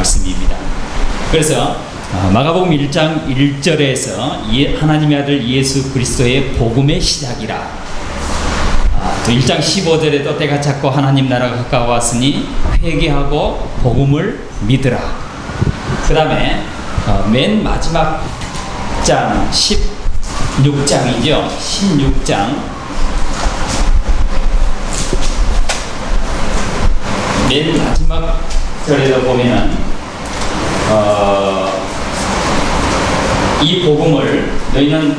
말씀입니다. 그래서 마가복음 1장 1절에서 하나님의 아들 예수 그리스도의 복음의 시작이라. 또 1장 15절에도 때가 찼고 하나님 나라가 가까웠으니 회개하고 복음을 믿으라. 그 다음에 맨 마지막 장 16장이죠. 16장 맨 마지막 절에도 보면은 이 복음을 너희는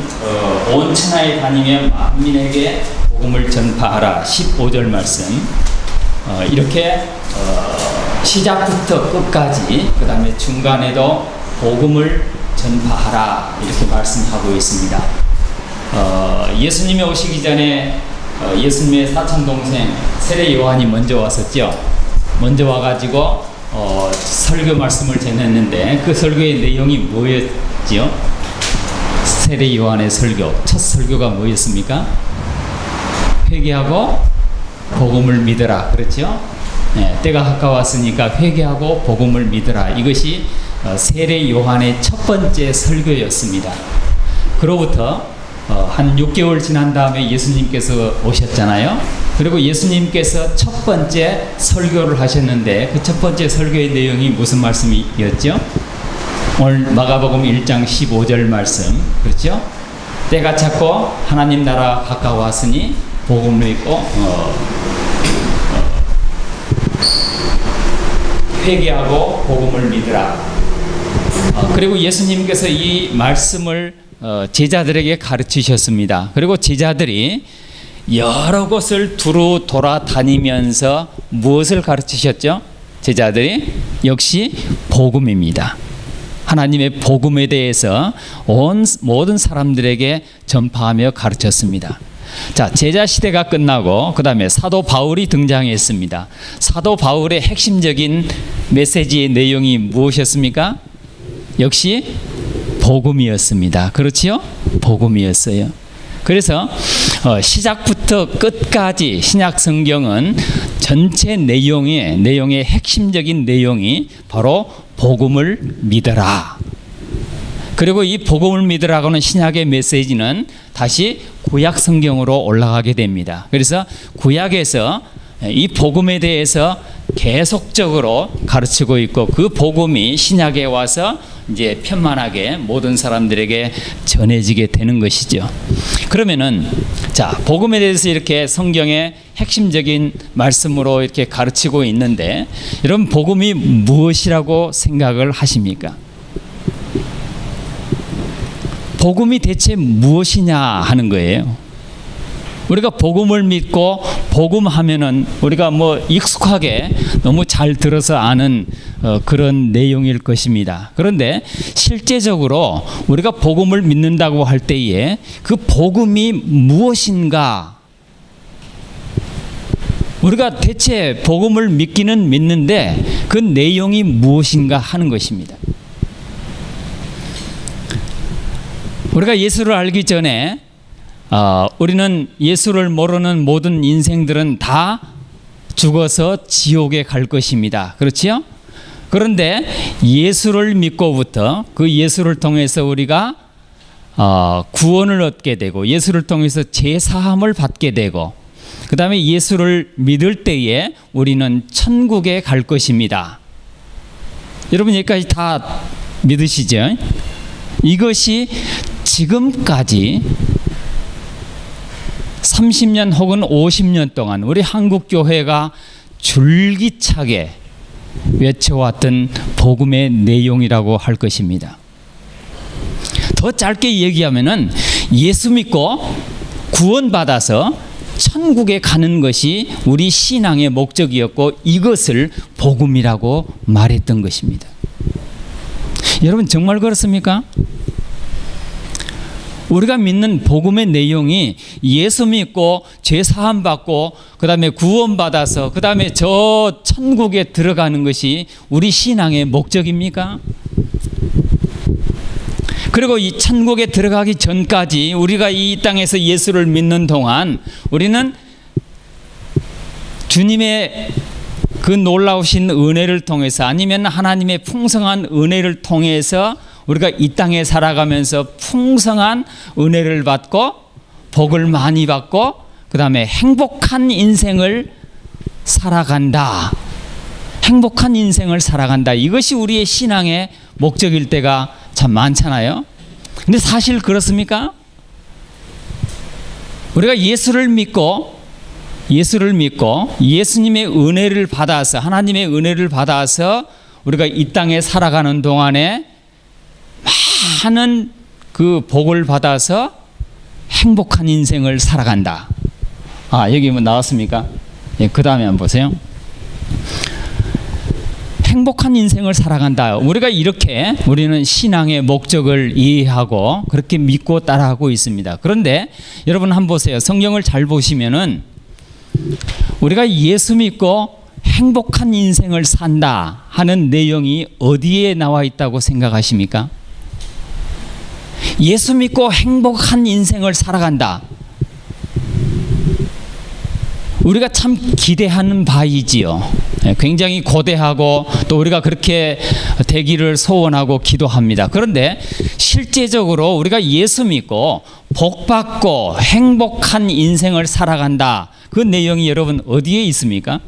온 천하에 다니며 만민에게 복음을 전파하라. 15절 말씀. 이렇게 시작부터 끝까지, 그 다음에 중간에도 복음을 전파하라 이렇게 말씀하고 있습니다. 예수님이 오시기 전에 예수님의 사촌동생 세례 요한이 먼저 왔었죠. 먼저 와가지고 설교 말씀을 전했는데 그 설교의 내용이 뭐였죠? 세례 요한의 설교, 첫 설교가 뭐였습니까? 회개하고 복음을 믿으라. 그렇죠? 네, 때가 가까웠으니까 회개하고 복음을 믿으라. 이것이 세례 요한의 첫 번째 설교였습니다. 그로부터 한 6개월 지난 다음에 예수님께서 오셨잖아요. 그리고 예수님께서 첫 번째 설교를 하셨는데 그 첫 번째 설교의 내용이 무슨 말씀이었죠? 오늘 마가복음 1장 15절 말씀. 그렇죠? 때가 찼고 하나님 나라 가까웠으니 복음을 믿고 회개하고 복음을 믿으라. 그리고 예수님께서 이 말씀을 제자들에게 가르치셨습니다. 그리고 제자들이 여러 곳을 두루 돌아다니면서 무엇을 가르치셨죠? 제자들이 역시 복음입니다. 하나님의 복음에 대해서 모든 사람들에게 전파하며 가르쳤습니다. 자, 제자 시대가 끝나고 그 다음에 사도 바울이 등장했습니다. 사도 바울의 핵심적인 메시지의 내용이 무엇이었습니까? 역시 복음이었습니다. 그렇지요? 복음이었어요. 그래서 시작부터 끝까지 신약 성경은 전체 내용의 핵심적인 내용이 바로 복음을 믿어라. 그리고 이 복음을 믿으라고는 신약의 메시지는 다시 구약 성경으로 올라가게 됩니다. 그래서 구약에서 이 복음에 대해서 계속적으로 가르치고 있고 그 복음이 신약에 와서 이제 편만하게 모든 사람들에게 전해지게 되는 것이죠. 그러면은 자, 복음에 대해서 이렇게 성경의 핵심적인 말씀으로 이렇게 가르치고 있는데 여러분 복음이 무엇이라고 생각을 하십니까? 복음이 대체 무엇이냐 하는 거예요. 우리가 복음을 믿고 복음하면은 우리가 뭐 익숙하게 너무 잘 들어서 아는 그런 내용일 것입니다. 그런데 실제적으로 우리가 복음을 믿는다고 할 때에 그 복음이 무엇인가? 우리가 대체 복음을 믿기는 믿는데 그 내용이 무엇인가 하는 것입니다. 우리가 예수를 알기 전에 우리는 예수를 모르는 모든 인생들은 다 죽어서 지옥에 갈 것입니다. 그렇지요? 그런데 예수를 믿고부터 그 예수를 통해서 우리가 구원을 얻게 되고 예수를 통해서 제사함을 받게 되고 그 다음에 예수를 믿을 때에 우리는 천국에 갈 것입니다. 여러분 여기까지 다 믿으시죠? 이것이 지금까지 30년 혹은 50년 동안 우리 한국교회가 줄기차게 외쳐왔던 복음의 내용이라고 할 것입니다. 더 짧게 얘기하면은 예수 믿고 구원받아서 천국에 가는 것이 우리 신앙의 목적이었고 이것을 복음이라고 말했던 것입니다. 여러분 정말 그렇습니까? 우리가 믿는 복음의 내용이 예수 믿고 죄 사함 받고 그 다음에 구원 받아서 그 다음에 저 천국에 들어가는 것이 우리 신앙의 목적입니까? 그리고 이 천국에 들어가기 전까지 우리가 이 땅에서 예수를 믿는 동안 우리는 주님의 그 놀라우신 은혜를 통해서 아니면 하나님의 풍성한 은혜를 통해서 우리가 이 땅에 살아가면서 풍성한 은혜를 받고 복을 많이 받고 그 다음에 행복한 인생을 살아간다. 행복한 인생을 살아간다. 이것이 우리의 신앙의 목적일 때가 참 많잖아요. 근데 사실 그렇습니까? 우리가 예수를 믿고 예수님의 은혜를 받아서 하나님의 은혜를 받아서 우리가 이 땅에 살아가는 동안에 많은 그 복을 받아서 행복한 인생을 살아간다. 여기 뭐 나왔습니까? 예, 그 다음에 한번 보세요. 행복한 인생을 살아간다. 우리가 이렇게 우리는 신앙의 목적을 이해하고 그렇게 믿고 따라하고 있습니다. 그런데 여러분 한번 보세요. 성경을 잘 보시면은 우리가 예수 믿고 행복한 인생을 산다 하는 내용이 어디에 나와 있다고 생각하십니까? 예수 믿고 행복한 인생을 살아간다. 우리가 참 기대하는 바이지요. 굉장히 고대하고 또 우리가 그렇게 되기를 소원하고 기도합니다. 그런데 실제적으로 우리가 예수 믿고 복받고 행복한 인생을 살아간다. 그 내용이 여러분 어디에 있습니까?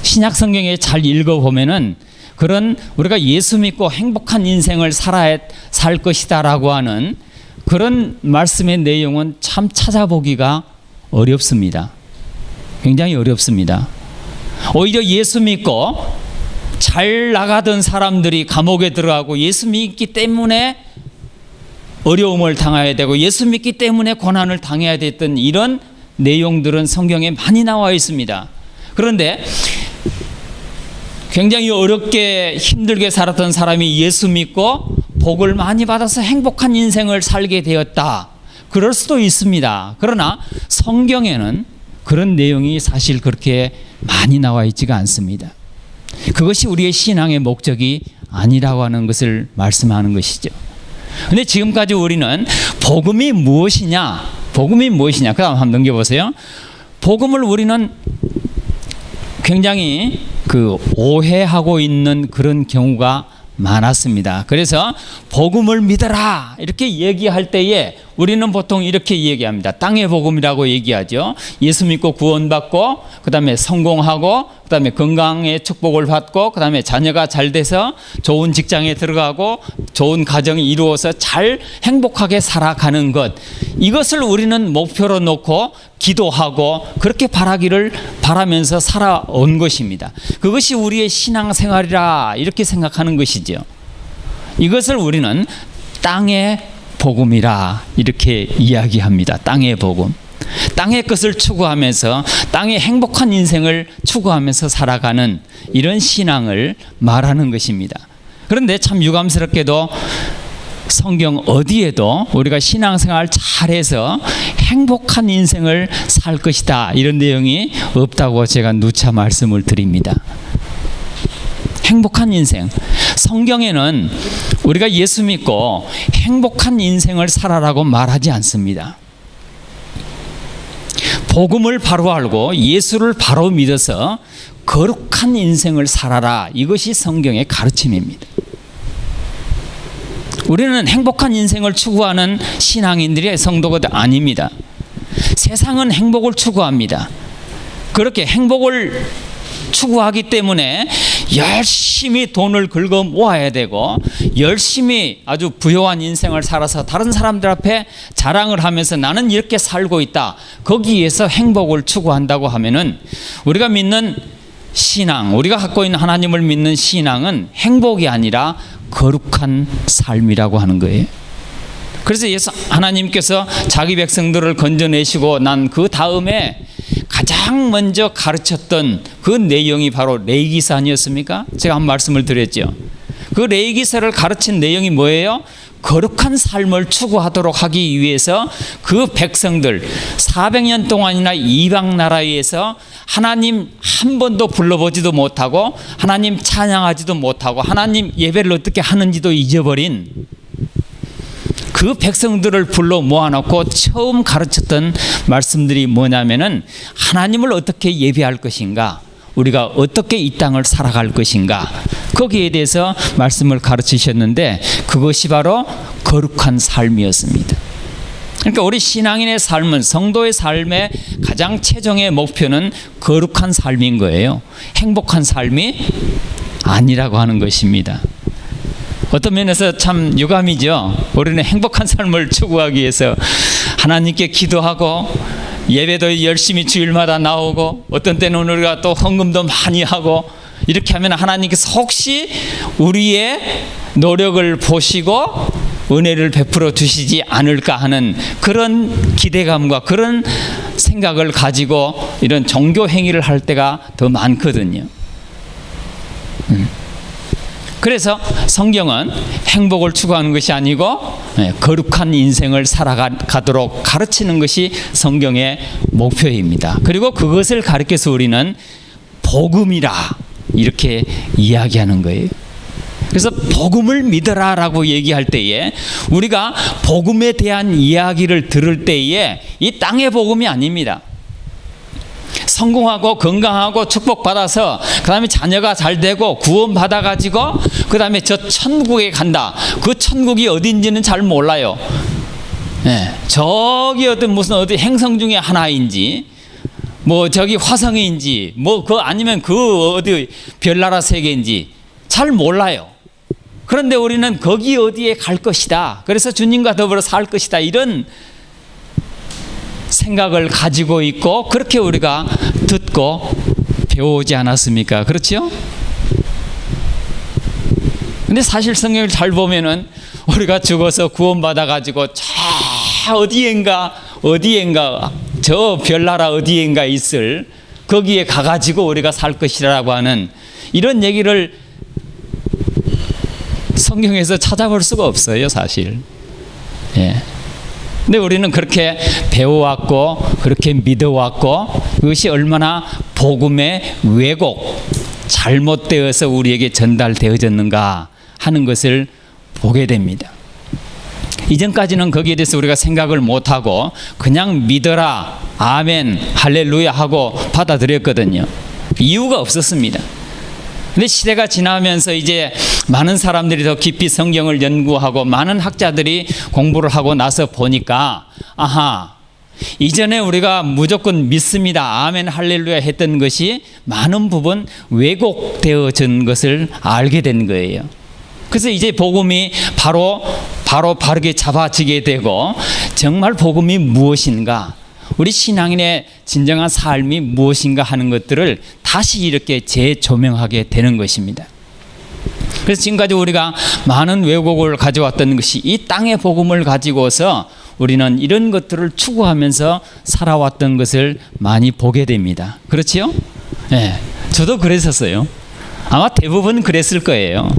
신약 성경에 잘 읽어보면은 그런 우리가 예수 믿고 행복한 인생을 살 것이다라고 하는 그런 말씀의 내용은 참 찾아보기가 어렵습니다. 굉장히 어렵습니다. 오히려 예수 믿고 잘 나가던 사람들이 감옥에 들어가고 예수 믿기 때문에 어려움을 당해야 되고 예수 믿기 때문에 고난을 당해야 됐던 이런 내용들은 성경에 많이 나와 있습니다. 그런데 굉장히 어렵게 힘들게 살았던 사람이 예수 믿고 복을 많이 받아서 행복한 인생을 살게 되었다. 그럴 수도 있습니다. 그러나 성경에는 그런 내용이 사실 그렇게 많이 나와 있지가 않습니다. 그것이 우리의 신앙의 목적이 아니라고 하는 것을 말씀하는 것이죠. 그런데 지금까지 우리는 복음이 무엇이냐? 그 다음 한번 넘겨보세요. 복음을 우리는 굉장히 오해하고 있는 그런 경우가 많았습니다. 그래서 복음을 믿어라 이렇게 얘기할 때에 우리는 보통 이렇게 얘기합니다. 땅의 복음이라고 얘기하죠. 예수 믿고 구원받고 그 다음에 성공하고 그 다음에 건강의 축복을 받고 그 다음에 자녀가 잘 돼서 좋은 직장에 들어가고 좋은 가정이 이루어서 잘 행복하게 살아가는 것, 이것을 우리는 목표로 놓고 기도하고 그렇게 바라기를 바라면서 살아온 것입니다. 그것이 우리의 신앙생활이라 이렇게 생각하는 것이죠. 이것을 우리는 땅의 복음이라 이렇게 이야기합니다. 땅의 복음. 땅의 것을 추구하면서 땅의 행복한 인생을 추구하면서 살아가는 이런 신앙을 말하는 것입니다. 그런데 참 유감스럽게도 성경 어디에도 우리가 신앙생활 잘해서 행복한 인생을 살 것이다 이런 내용이 없다고 제가 누차 말씀을 드립니다. 행복한 인생, 성경에는 우리가 예수 믿고 행복한 인생을 살아라고 말하지 않습니다. 복음을 바로 알고 예수를 바로 믿어서 거룩한 인생을 살아라, 이것이 성경의 가르침입니다. 우리는 행복한 인생을 추구하는 신앙인들의 성도가 아닙니다. 세상은 행복을 추구합니다. 그렇게 행복을 추구하기 때문에 열심히 돈을 긁어 모아야 되고 열심히 아주 부유한 인생을 살아서 다른 사람들 앞에 자랑을 하면서 나는 이렇게 살고 있다, 거기에서 행복을 추구한다고 하면은 우리가 믿는 신앙, 우리가 갖고 있는 하나님을 믿는 신앙은 행복이 아니라 거룩한 삶이라고 하는 거예요. 그래서 하나님께서 자기 백성들을 건져내시고 난 그 다음에 가장 먼저 가르쳤던 그 내용이 바로 레위기서 아니었습니까? 제가 한 말씀을 드렸죠. 그 레위기서를 가르친 내용이 뭐예요? 거룩한 삶을 추구하도록 하기 위해서 그 백성들 400년 동안이나 이방 나라에서 하나님 한 번도 불러보지도 못하고 하나님 찬양하지도 못하고 하나님 예배를 어떻게 하는지도 잊어버린 그 백성들을 불러 모아놓고 처음 가르쳤던 말씀들이 뭐냐면은 하나님을 어떻게 예배할 것인가, 우리가 어떻게 이 땅을 살아갈 것인가, 거기에 대해서 말씀을 가르치셨는데 그것이 바로 거룩한 삶이었습니다. 그러니까 우리 신앙인의 삶은, 성도의 삶의 가장 최종의 목표는 거룩한 삶인 거예요. 행복한 삶이 아니라고 하는 것입니다. 어떤 면에서 참 유감이죠. 우리는 행복한 삶을 추구하기 위해서 하나님께 기도하고 예배도 열심히 주일마다 나오고 어떤 때는 우리가 또 헌금도 많이 하고, 이렇게 하면 하나님께서 혹시 우리의 노력을 보시고 은혜를 베풀어 주시지 않을까 하는 그런 기대감과 그런 생각을 가지고 이런 종교 행위를 할 때가 더 많거든요. 그래서 성경은 행복을 추구하는 것이 아니고 거룩한 인생을 살아가도록 가르치는 것이 성경의 목표입니다. 그리고 그것을 가르쳐서 우리는 복음이라 이렇게 이야기하는 거예요. 그래서 복음을 믿어라라고 얘기할 때에 우리가 복음에 대한 이야기를 들을 때에 이 땅의 복음이 아닙니다. 성공하고 건강하고 축복받아서 그 다음에 자녀가 잘 되고 구원받아가지고 그 다음에 저 천국에 간다. 그 천국이 어딘지는 잘 몰라요. 저기 무슨 어디 행성 중에 하나인지, 뭐 저기 화성인지, 뭐 그 아니면 그 어디 별나라 세계인지 잘 몰라요. 그런데 우리는 거기 어디에 갈 것이다, 그래서 주님과 더불어 살 것이다, 이런 생각을 가지고 있고 그렇게 우리가 듣고 배우지 않았습니까? 그렇죠? 근데 사실 성경을 잘 보면은 우리가 죽어서 구원받아 가지고 저 어디엔가 저 별나라 어디엔가 있을, 거기에 가가지고 우리가 살 것이라고 하는 이런 얘기를 성경에서 찾아볼 수가 없어요, 사실. 근데 우리는 그렇게 배워왔고 그렇게 믿어왔고 그것이 얼마나 복음의 왜곡, 잘못되어서 우리에게 전달되어졌는가 하는 것을 보게 됩니다. 이전까지는 거기에 대해서 우리가 생각을 못하고 그냥 믿어라, 아멘, 할렐루야 하고 받아들였거든요. 이유가 없었습니다. 근데 시대가 지나면서 이제 많은 사람들이 더 깊이 성경을 연구하고 많은 학자들이 공부를 하고 나서 보니까, 아하, 이전에 우리가 무조건 믿습니다, 아멘, 할렐루야 했던 것이 많은 부분 왜곡되어진 것을 알게 된 거예요. 그래서 이제 복음이 바르게 잡아지게 되고, 정말 복음이 무엇인가, 우리 신앙인의 진정한 삶이 무엇인가 하는 것들을 다시 이렇게 재조명하게 되는 것입니다. 그래서 지금까지 우리가 많은 왜곡을 가져왔던 것이 이 땅의 복음을 가지고서 우리는 이런 것들을 추구하면서 살아왔던 것을 많이 보게 됩니다. 그렇지요? 네, 저도 그랬었어요. 아마 대부분 그랬을 거예요.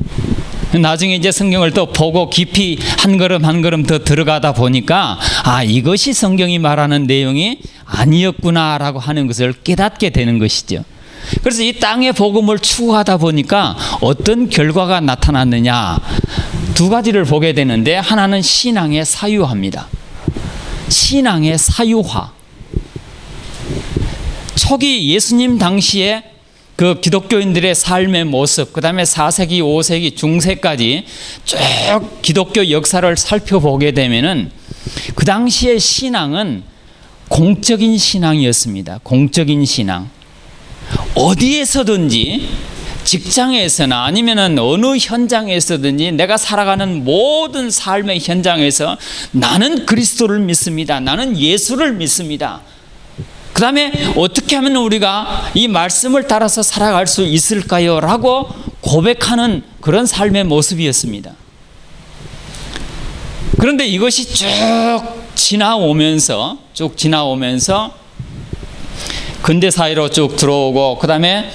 나중에 이제 성경을 또 보고 깊이 한 걸음 한 걸음 더 들어가다 보니까, 아, 이것이 성경이 말하는 내용이 아니었구나라고 하는 것을 깨닫게 되는 것이죠. 그래서 이 땅의 복음을 추구하다 보니까 어떤 결과가 나타났느냐, 두 가지를 보게 되는데, 하나는 신앙의 사유화입니다. 신앙의 사유화. 초기 예수님 당시에 그 기독교인들의 삶의 모습, 그 다음에 4세기, 5세기, 중세까지 쭉 기독교 역사를 살펴보게 되면은 그 당시의 신앙은 공적인 신앙이었습니다. 공적인 신앙. 어디에서든지, 직장에서나 아니면은 어느 현장에서든지 내가 살아가는 모든 삶의 현장에서 나는 그리스도를 믿습니다, 나는 예수를 믿습니다, 그 다음에 어떻게 하면 우리가 이 말씀을 따라서 살아갈 수 있을까요? 라고 고백하는 그런 삶의 모습이었습니다. 그런데 이것이 쭉 지나오면서 근대 사회로 쭉 들어오고, 그 다음에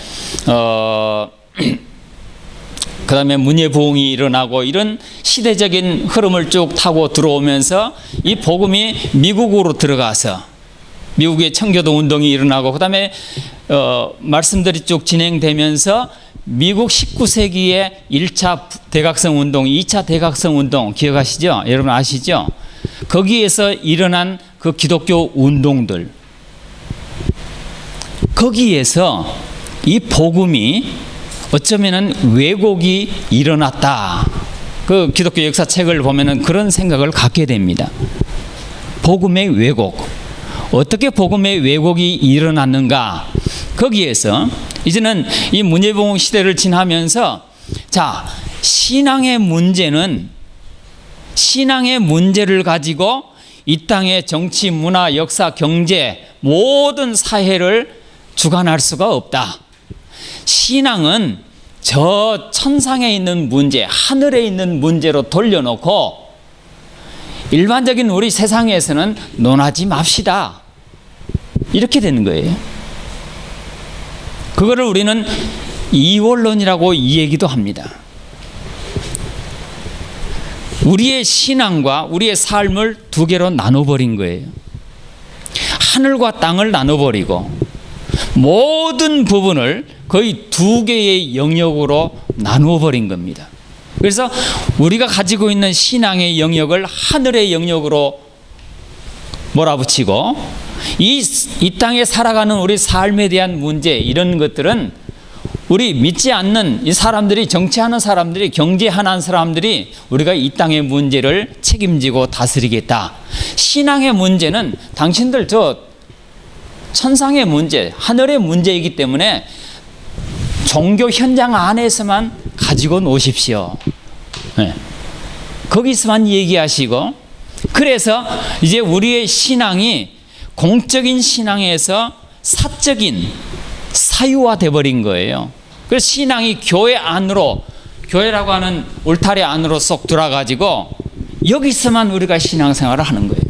문예부흥이 일어나고, 이런 시대적인 흐름을 쭉 타고 들어오면서 이 복음이 미국으로 들어가서 미국의 청교도 운동이 일어나고, 그 다음에 말씀들이 쭉 진행되면서 미국 19세기의 1차 대각성 운동, 2차 대각성 운동 기억하시죠? 여러분 아시죠? 거기에서 일어난 그 기독교 운동들, 거기에서 이 복음이 어쩌면은 왜곡이 일어났다. 그 기독교 역사책을 보면은 그런 생각을 갖게 됩니다. 복음의 왜곡. 어떻게 복음의 왜곡이 일어났는가? 거기에서 이제는 이 문예봉 시대를 지나면서 자, 신앙의 문제는 신앙의 문제를 가지고 이 땅의 정치, 문화, 역사, 경제 모든 사회를 주관할 수가 없다. 신앙은 저 천상에 있는 문제, 하늘에 있는 문제로 돌려놓고 일반적인 우리 세상에서는 논하지 맙시다. 이렇게 되는 거예요. 그거를 우리는 이원론이라고 이 얘기도 합니다. 우리의 신앙과 우리의 삶을 두 개로 나눠버린 거예요. 하늘과 땅을 나눠버리고 모든 부분을 거의 두 개의 영역으로 나누어버린 겁니다. 그래서 우리가 가지고 있는 신앙의 영역을 하늘의 영역으로 몰아붙이고 이 땅에 살아가는 우리 삶에 대한 문제, 이런 것들은 우리 믿지 않는 이 사람들이, 정치하는 사람들이, 경제하는 사람들이 우리가 이 땅의 문제를 책임지고 다스리겠다. 신앙의 문제는 당신들 저 천상의 문제, 하늘의 문제이기 때문에 종교 현장 안에서만 가지고 노십시오. 네. 거기서만 얘기하시고, 그래서 이제 우리의 신앙이 공적인 신앙에서 사적인 사유화돼 버린 거예요. 그래서 신앙이 교회 안으로, 교회라고 하는 울타리 안으로 쏙 들어가지고 여기서만 우리가 신앙생활을 하는 거예요.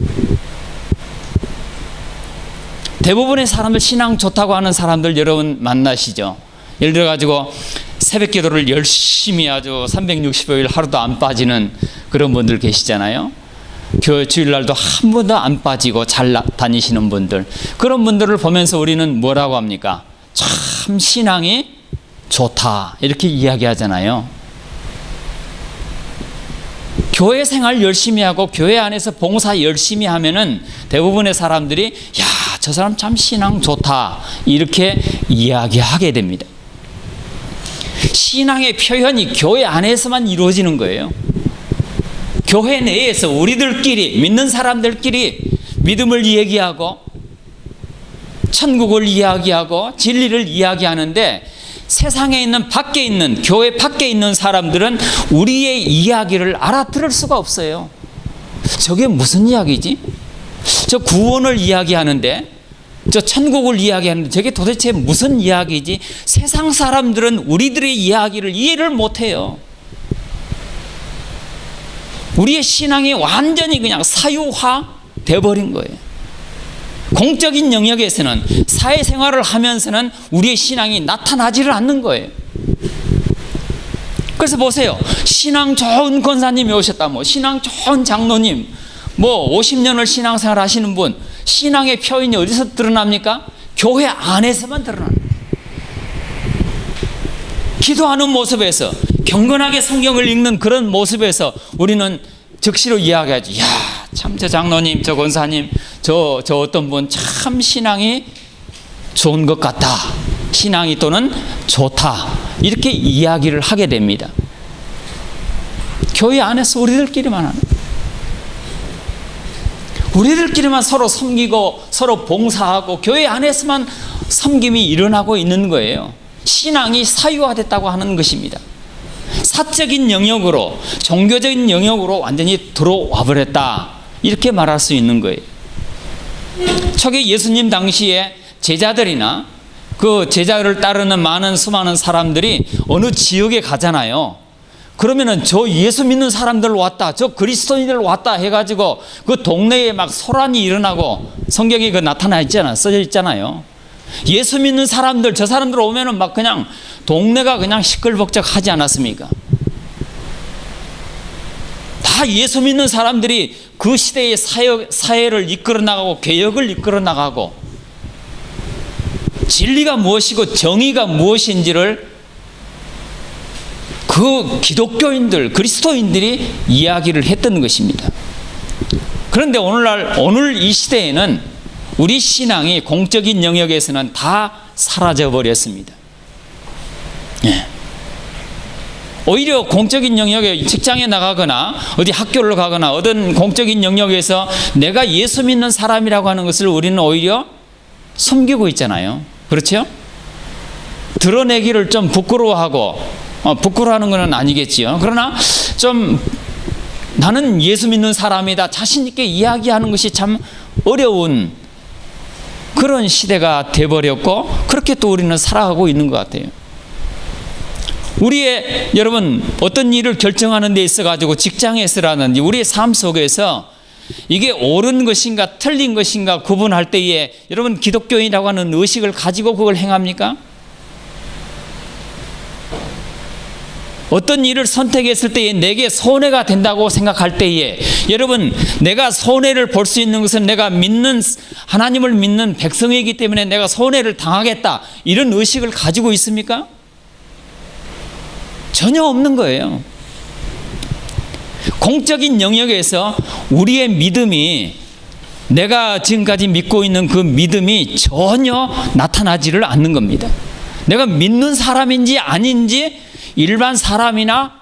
대부분의 사람들, 신앙 좋다고 하는 사람들 여러분 만나시죠? 예를 들어 가지고 새벽 기도를 열심히 아주 365일 하루도 안 빠지는 그런 분들 계시잖아요. 교회 주일날도 한 번도 안 빠지고 잘 다니시는 분들, 그런 분들을 보면서 우리는 뭐라고 합니까? 참 신앙이 좋다, 이렇게 이야기하잖아요. 교회 생활 열심히 하고 교회 안에서 봉사 열심히 하면은 대부분의 사람들이 야, 저 사람 참 신앙 좋다, 이렇게 이야기하게 됩니다. 신앙의 표현이 교회 안에서만 이루어지는 거예요. 교회 내에서 우리들끼리, 믿는 사람들끼리 믿음을 이야기하고 천국을 이야기하고 진리를 이야기하는데, 세상에 있는, 밖에 있는, 교회 밖에 있는 사람들은 우리의 이야기를 알아들을 수가 없어요. 저게 무슨 이야기지? 저 구원을 이야기하는데, 저 천국을 이야기하는데 저게 도대체 무슨 이야기지? 세상 사람들은 우리들의 이야기를 이해를 못해요. 우리의 신앙이 완전히 그냥 사유화 돼버린 거예요. 공적인 영역에서는, 사회생활을 하면서는 우리의 신앙이 나타나지를 않는 거예요. 그래서 보세요. 신앙 좋은 권사님이 오셨다, 뭐 신앙 좋은 장로님, 뭐 50년을 신앙생활 하시는 분, 신앙의 표현이 어디서 드러납니까? 교회 안에서만 드러납니다. 기도하는 모습에서, 경건하게 성경을 읽는 그런 모습에서 우리는 즉시로 이야기하지. 야, 참 저 장로님, 저 권사님, 저 어떤 분 참 신앙이 좋은 것 같다, 신앙이 또는 좋다, 이렇게 이야기를 하게 됩니다. 교회 안에서 우리들끼리만 하는, 우리들끼리만 서로 섬기고 서로 봉사하고 교회 안에서만 섬김이 일어나고 있는 거예요. 신앙이 사유화됐다고 하는 것입니다. 사적인 영역으로, 종교적인 영역으로 완전히 들어와 버렸다, 이렇게 말할 수 있는 거예요. 초기 예수님 당시에 제자들이나 그 제자를 따르는 많은 수많은 사람들이 어느 지역에 가잖아요. 그러면은 저 예수 믿는 사람들 왔다, 저 그리스도인들 왔다 해가지고 그 동네에 막 소란이 일어나고, 성경에 그 나타나 있잖아, 써져 있잖아요. 예수 믿는 사람들, 저 사람들 오면은 막 그냥 동네가 그냥 시끌벅적하지 않았습니까? 다 예수 믿는 사람들이 그 시대의 사회를 이끌어 나가고 개혁을 이끌어 나가고 진리가 무엇이고 정의가 무엇인지를 그 기독교인들, 그리스도인들이 이야기를 했던 것입니다. 그런데 오늘 이 시대에는 우리 신앙이 공적인 영역에서는 다 사라져 버렸습니다. 예. 오히려 공적인 영역에 직장에 나가거나 어디 학교를 가거나 어떤 공적인 영역에서 내가 예수 믿는 사람이라고 하는 것을 우리는 오히려 숨기고 있잖아요. 그렇죠? 드러내기를 좀 부끄러워하고, 부끄러워하는 건 아니겠지요. 그러나 좀 나는 예수 믿는 사람이다 자신 있게 이야기하는 것이 참 어려운 그런 시대가 돼버렸고, 그렇게 또 우리는 살아가고 있는 것 같아요. 우리의 여러분 어떤 일을 결정하는 데 있어 가지고 직장에서라든지 우리의 삶 속에서 이게 옳은 것인가 틀린 것인가 구분할 때에 여러분 기독교인이라고 하는 의식을 가지고 그걸 행합니까? 어떤 일을 선택했을 때에 내게 손해가 된다고 생각할 때에 여러분 내가 손해를 볼 수 있는 것은 내가 믿는 하나님을 믿는 백성이기 때문에 내가 손해를 당하겠다 이런 의식을 가지고 있습니까? 전혀 없는 거예요. 공적인 영역에서 우리의 믿음이 내가 지금까지 믿고 있는 그 믿음이 전혀 나타나지를 않는 겁니다. 내가 믿는 사람인지 아닌지 일반 사람이나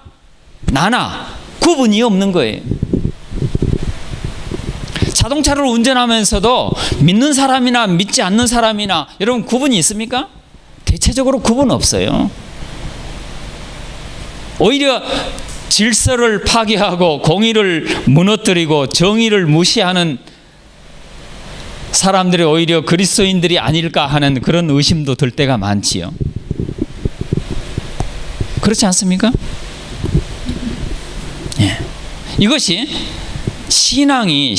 나나 구분이 없는 거예요. 자동차를 운전하면서도 믿는 사람이나 믿지 않는 사람이나 여러분 구분이 있습니까? 대체적으로 구분 없어요. 오히려 질서를 파괴하고 공의를 무너뜨리고 정의를 무시하는 사람들이 오히려 그리스도인들이 아닐까 하는 그런 의심도 들 때가 많지요. 그렇지 않습니까? 예. 이것이 신앙이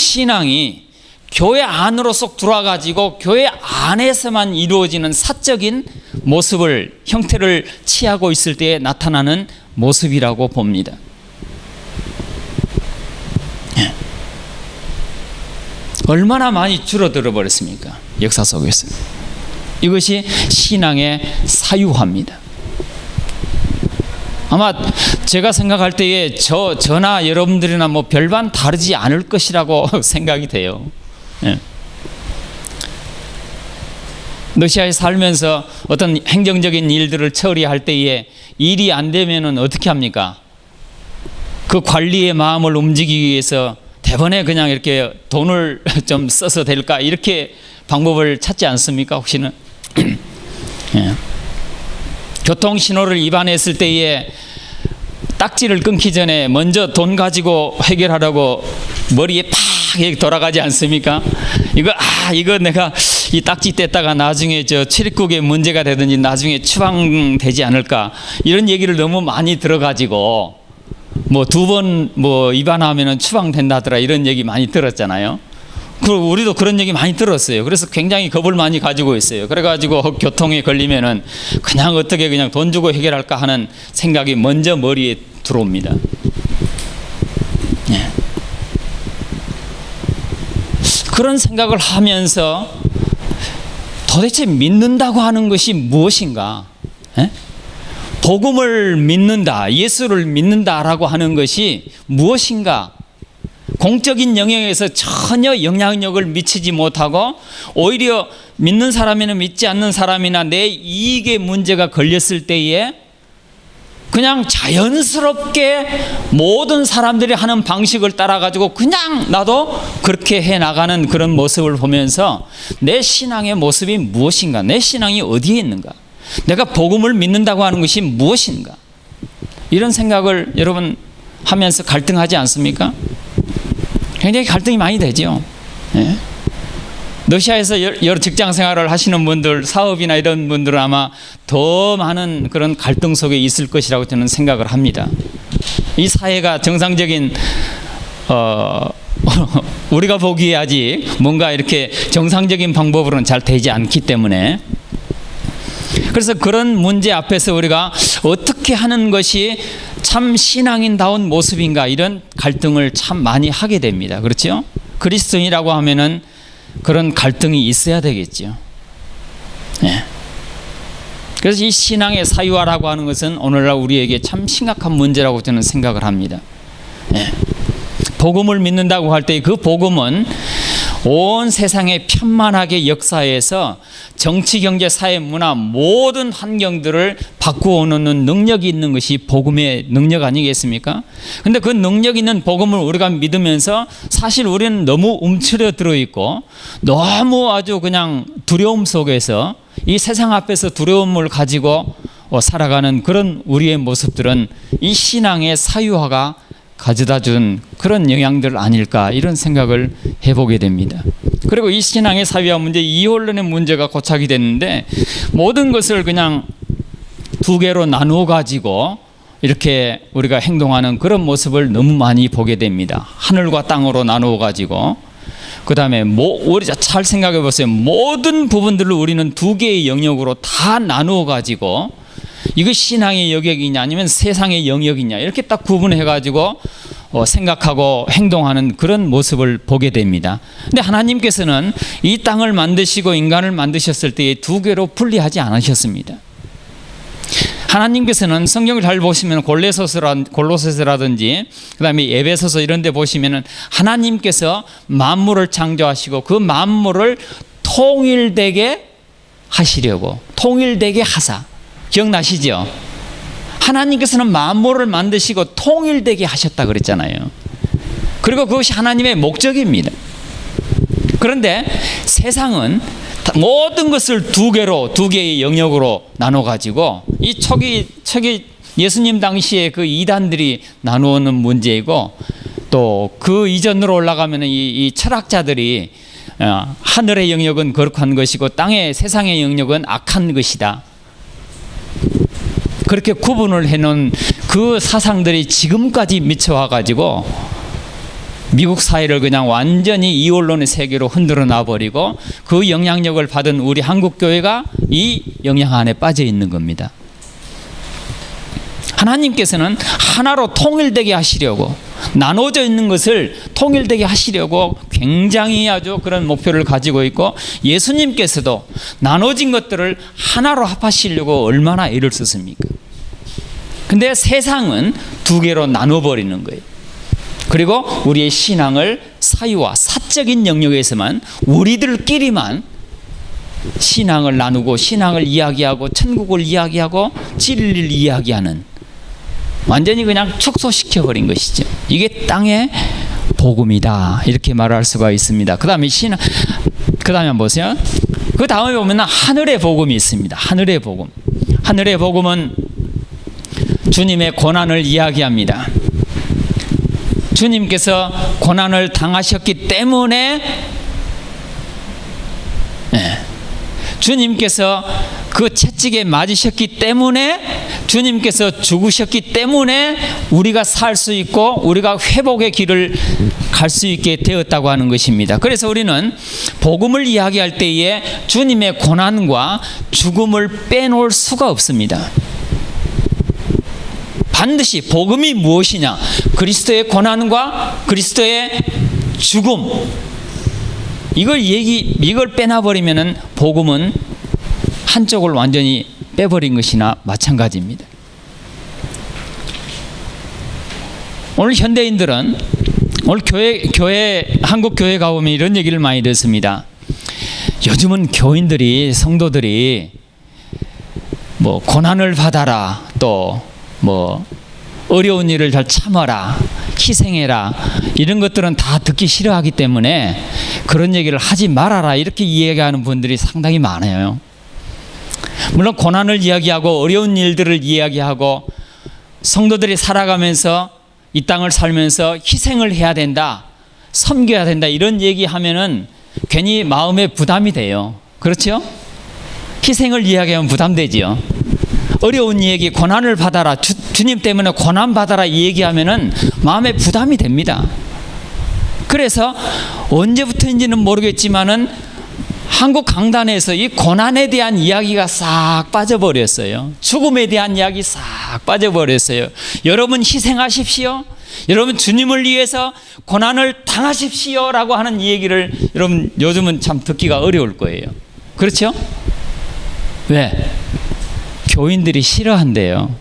교회 안으로 쏙 들어와가지고 교회 안에서만 이루어지는 사적인 모습을 형태를 취하고 있을 때에 나타나는 모습이라고 봅니다. 예. 얼마나 많이 줄어들어 버렸습니까? 역사 속에서. 이것이 신앙의 사유화입니다. 아마 제가 생각할 때에 저나 여러분들이나 뭐 별반 다르지 않을 것이라고 생각이 돼요. 예. 러시아에 살면서 어떤 행정적인 일들을 처리할 때에 일이 안 되면은 어떻게 합니까? 그 관리의 마음을 움직이기 위해서 대번에 그냥 이렇게 돈을 좀 써서 될까 이렇게 방법을 찾지 않습니까? 혹시는 예. 교통 신호를 위반했을 때에 딱지를 끊기 전에 먼저 돈 가지고 해결하라고 머리에 팍 돌아가지 않습니까? 이거 내가 이 딱지 뗐다가 나중에 저 출입국에 문제가 되든지 나중에 추방되지 않을까 이런 얘기를 너무 많이 들어가지고 뭐 2번 뭐 위반하면은 추방된다더라 이런 얘기 많이 들었잖아요. 그리고 우리도 그런 얘기 많이 들었어요. 그래서 굉장히 겁을 많이 가지고 있어요. 그래가지고 교통에 걸리면은 그냥 어떻게 그냥 돈 주고 해결할까 하는 생각이 먼저 머리에 들어옵니다. 예. 그런 생각을 하면서 도대체 믿는다고 하는 것이 무엇인가? 예? 복음을 믿는다, 예수를 믿는다라고 하는 것이 무엇인가? 공적인 영역에서 전혀 영향력을 미치지 못하고 오히려 믿는 사람이나 믿지 않는 사람이나 내 이익에 문제가 걸렸을 때에 그냥 자연스럽게 모든 사람들이 하는 방식을 따라가지고 그냥 나도 그렇게 해나가는 그런 모습을 보면서 내 신앙의 모습이 무엇인가? 내 신앙이 어디에 있는가? 내가 복음을 믿는다고 하는 것이 무엇인가? 이런 생각을 여러분 하면서 갈등하지 않습니까? 굉장히 갈등이 많이 되죠. 예. 러시아에서 여러 직장 생활을 하시는 분들, 사업이나 이런 분들은 아마 더 많은 그런 갈등 속에 있을 것이라고 저는 생각을 합니다. 이 사회가 정상적인 우리가 보기에 아직 뭔가 이렇게 정상적인 방법으로는 잘 되지 않기 때문에 그래서 그런 문제 앞에서 우리가 어떻게 하는 것이 참 신앙인다운 모습인가 이런 갈등을 참 많이 하게 됩니다. 그렇죠? 그리스도인이라고 하면은 그런 갈등이 있어야 되겠죠. 예. 그래서 이 신앙의 사유화라고 하는 것은 오늘날 우리에게 참 심각한 문제라고 저는 생각을 합니다. 예. 복음을 믿는다고 할 때 그 복음은 온 세상에 편만하게 역사해서 정치, 경제, 사회, 문화 모든 환경들을 바꾸어 놓는 능력이 있는 것이 복음의 능력 아니겠습니까? 근데 그 능력 있는 복음을 우리가 믿으면서 사실 우리는 너무 움츠러들어 있고 너무 아주 그냥 두려움 속에서 이 세상 앞에서 두려움을 가지고 살아가는 그런 우리의 모습들은 이 신앙의 사유화가 가져다 준 그런 영향들 아닐까 이런 생각을 해보게 됩니다. 그리고 이 신앙의 사유화 문제, 이혼론의 문제가 고착이 됐는데 모든 것을 그냥 두 개로 나누어 가지고 이렇게 우리가 행동하는 그런 모습을 너무 많이 보게 됩니다. 하늘과 땅으로 나누어 가지고 그 다음에 우리 잘 생각해 보세요. 모든 부분들을 우리는 두 개의 영역으로 다 나누어 가지고 이거 신앙의 영역이냐 아니면 세상의 영역이냐 이렇게 딱 구분해 가지고 생각하고 행동하는 그런 모습을 보게 됩니다. 근데 하나님께서는 이 땅을 만드시고 인간을 만드셨을 때 두 개로 분리하지 않으셨습니다. 하나님께서는 성경을 잘 보시면 골로새서라든지 그다음에 에베소서 이런 데 보시면은 하나님께서 만물을 창조하시고 그 만물을 통일되게 하시려고 통일되게 하사 기억나시죠? 하나님께서는 만물을 만드시고 통일되게 하셨다 그랬잖아요. 그리고 그것이 하나님의 목적입니다. 그런데 세상은 모든 것을 두 개의 영역으로 나눠 가지고 이 초기 예수님 당시에 그 이단들이 나누는 문제이고 또 그 이전으로 올라가면 이 철학자들이 하늘의 영역은 거룩한 것이고 땅의 세상의 영역은 악한 것이다. 그렇게 구분을 해놓은 그 사상들이 지금까지 미쳐와 가지고 미국 사회를 그냥 완전히 이원론의 세계로 흔들어 놔버리고 그 영향력을 받은 우리 한국 교회가 이 영향 안에 빠져 있는 겁니다. 하나님께서는 하나로 통일되게 하시려고 나눠져 있는 것을 통일되게 하시려고 굉장히 아주 그런 목표를 가지고 있고 예수님께서도 나눠진 것들을 하나로 합하시려고 얼마나 애를 썼습니까? 근데 세상은 두 개로 나눠버리는 거예요. 그리고 우리의 신앙을 사유와 사적인 영역에서만 우리들끼리만 신앙을 나누고 신앙을 이야기하고 천국을 이야기하고 진리를 이야기하는 완전히 그냥 축소시켜버린 것이죠. 이게 땅의 복음이다 이렇게 말할 수가 있습니다. 그 다음에 그 다음에 보세요. 그 다음에 보면 하늘의 복음이 있습니다. 하늘의 복음. 하늘의 복음은 주님의 고난을 이야기합니다. 주님께서 고난을 당하셨기 때문에 주님께서 그 채찍에 맞으셨기 때문에 주님께서 죽으셨기 때문에 우리가 살 수 있고 우리가 회복의 길을 갈 수 있게 되었다고 하는 것입니다. 그래서 우리는 복음을 이야기할 때에 주님의 고난과 죽음을 빼놓을 수가 없습니다. 반드시 복음이 무엇이냐? 그리스도의 고난과 그리스도의 죽음. 이걸 빼놔버리면은 복음은 한쪽을 완전히 빼버린 것이나 마찬가지입니다. 오늘 현대인들은 오늘 한국 교회 가보면 이런 얘기를 많이 듣습니다. 요즘은 교인들이 성도들이 뭐 고난을 받아라 또 뭐 어려운 일을 잘 참아라 희생해라 이런 것들은 다 듣기 싫어하기 때문에 그런 얘기를 하지 말아라 이렇게 이야기하는 분들이 상당히 많아요. 물론 고난을 이야기하고 어려운 일들을 이야기하고 성도들이 살아가면서 이 땅을 살면서 희생을 해야 된다 섬겨야 된다 이런 얘기하면은 괜히 마음에 부담이 돼요. 그렇죠? 희생을 이야기하면 부담되지요. 어려운 얘기 고난을 받아라 주님 때문에 고난 받아라 이 얘기하면은 마음에 부담이 됩니다. 그래서 언제부터인지는 모르겠지만은 한국 강단에서 이 고난에 대한 이야기가 싹 빠져버렸어요. 죽음에 대한 이야기 싹 빠져버렸어요. 여러분 희생하십시오. 여러분 주님을 위해서 고난을 당하십시오 라고 하는 이 얘기를 여러분 요즘은 참 듣기가 어려울 거예요. 그렇죠? 왜? 교인들이 싫어한대요.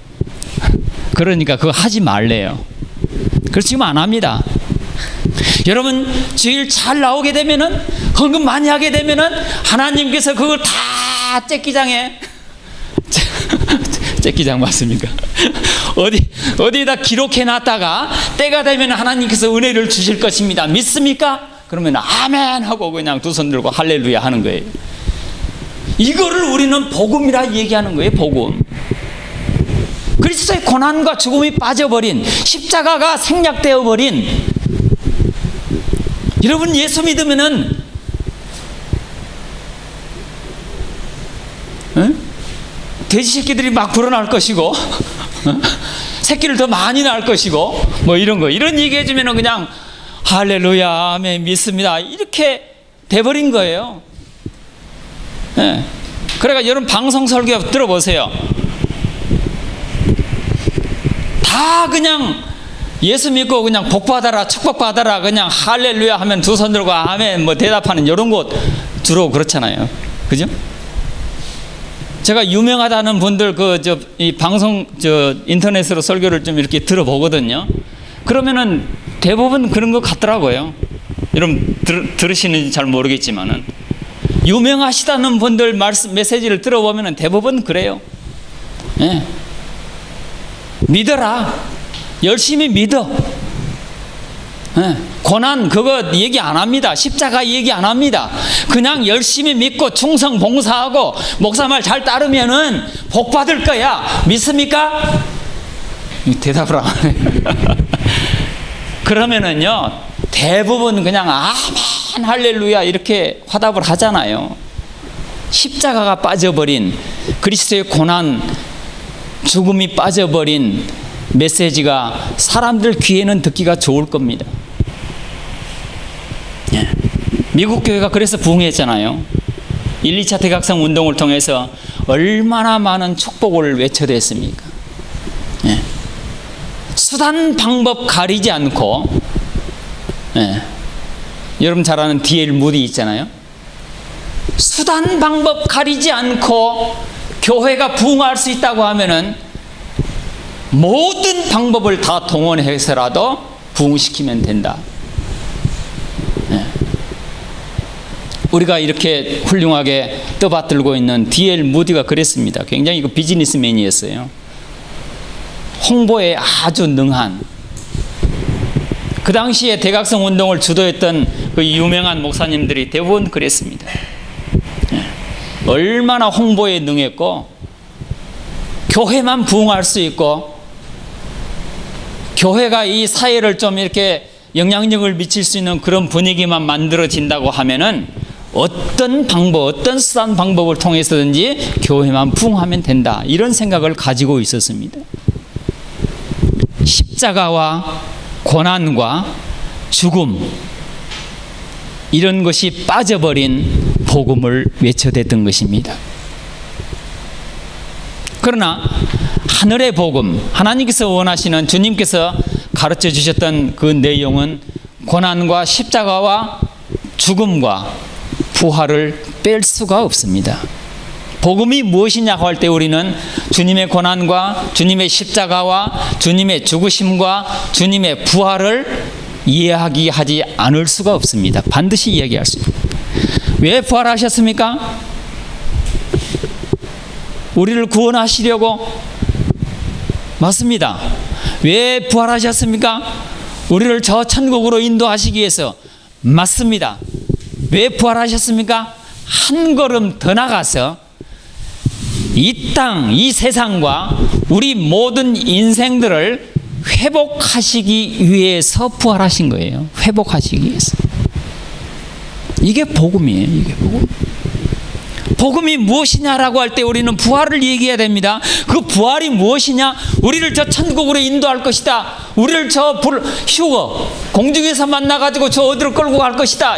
그러니까 그거 하지 말래요. 그래서 지금 안 합니다. 여러분 주일 잘 나오게 되면은, 헌금 많이 하게 되면은 하나님께서 그걸 다 째기장에 째기장 맞습니까? 어디에다 기록해 놨다가 때가 되면 하나님께서 은혜를 주실 것입니다. 믿습니까? 그러면 아멘 하고 그냥 두 손 들고 할렐루야 하는 거예요. 이거를 우리는 복음이라 얘기하는 거예요. 복음. 그리스도의 고난과 죽음이 빠져버린, 십자가가 생략되어 버린, 여러분 예수 믿으면은 돼지 새끼들이 막 불어날 것이고 새끼를 더 많이 낳을 것이고 뭐 이런 거, 이런 얘기 해주면은 그냥 할렐루야 아멘 믿습니다 이렇게 돼버린 거예요. 예. 그러니까 여러분 방송 설교 들어보세요. 다 그냥 예수 믿고 그냥 복 받아라 축복 받아라 그냥 할렐루야 하면 두 손 들고 아멘 뭐 대답하는 이런 곳 주로 그렇잖아요. 그죠? 제가 유명하다는 분들 이 방송 인터넷으로 설교를 좀 이렇게 들어보거든요. 그러면은 대부분 그런 것 같더라고요. 여러분 들으시는지 잘 모르겠지만은 유명하시다는 분들 메시지를 들어보면은 대부분 그래요. 예. 믿어라. 열심히 믿어. 예. 고난 그거 얘기 안 합니다. 십자가 얘기 안 합니다. 그냥 열심히 믿고 충성 봉사하고 목사 말 잘 따르면은 복 받을 거야. 믿습니까? 대답을 안 하네. 그러면은요 대부분 그냥 아멘 할렐루야 이렇게 화답을 하잖아요. 십자가가 빠져버린, 그리스도의 고난 죽음이 빠져버린 메시지가 사람들 귀에는 듣기가 좋을 겁니다. 예. 미국 교회가 그래서 부흥했잖아요. 1, 2차 대각성 운동을 통해서 얼마나 많은 축복을 외쳐댔습니까? 예. 수단 방법 가리지 않고, 예. 여러분 잘 아는 D.L. 무디 있잖아요. 수단 방법 가리지 않고 교회가 부흥할 수 있다고 하면은 모든 방법을 다 동원해서라도 부흥시키면 된다. 네. 우리가 이렇게 훌륭하게 떠받들고 있는 D.L. 무디가 그랬습니다. 굉장히 비즈니스맨이었어요. 홍보에 아주 능한, 그 당시에 대각성 운동을 주도했던 그 유명한 목사님들이 대부분 그랬습니다. 네. 얼마나 홍보에 능했고 교회만 부흥할 수 있고 교회가 이 사회를 좀 이렇게 영향력을 미칠 수 있는 그런 분위기만 만들어진다고 하면은 어떤 방법, 어떤 수단 방법을 통해서든지 교회만 부흥하면 된다. 이런 생각을 가지고 있었습니다. 십자가와 고난과 죽음 이런 것이 빠져버린 복음을 외쳐댔던 것입니다. 그러나 하늘의 복음, 하나님께서 원하시는, 주님께서 가르쳐 주셨던 그 내용은 고난과 십자가와 죽음과 부활을 뺄 수가 없습니다. 복음이 무엇이냐고 할 때 우리는 주님의 고난과 주님의 십자가와 주님의 죽으심과 주님의 부활을 이야기하지 않을 수가 없습니다. 반드시 이야기할 수 있습니다. 왜 부활하셨습니까? 우리를 구원하시려고. 맞습니다. 왜 부활하셨습니까? 우리를 저 천국으로 인도하시기 위해서. 맞습니다. 왜 부활하셨습니까? 한 걸음 더 나가서 이 땅, 이 세상과 우리 모든 인생들을 회복하시기 위해서 부활하신 거예요. 회복하시기 위해서. 이게 복음이에요. 이게 복음. 복음이 무엇이냐라고 할 때 우리는 부활을 얘기해야 됩니다. 그 부활이 무엇이냐? 우리를 저 천국으로 인도할 것이다. 우리를 저 휴거 공중에서 만나가지고 저 어디로 끌고 갈 것이다.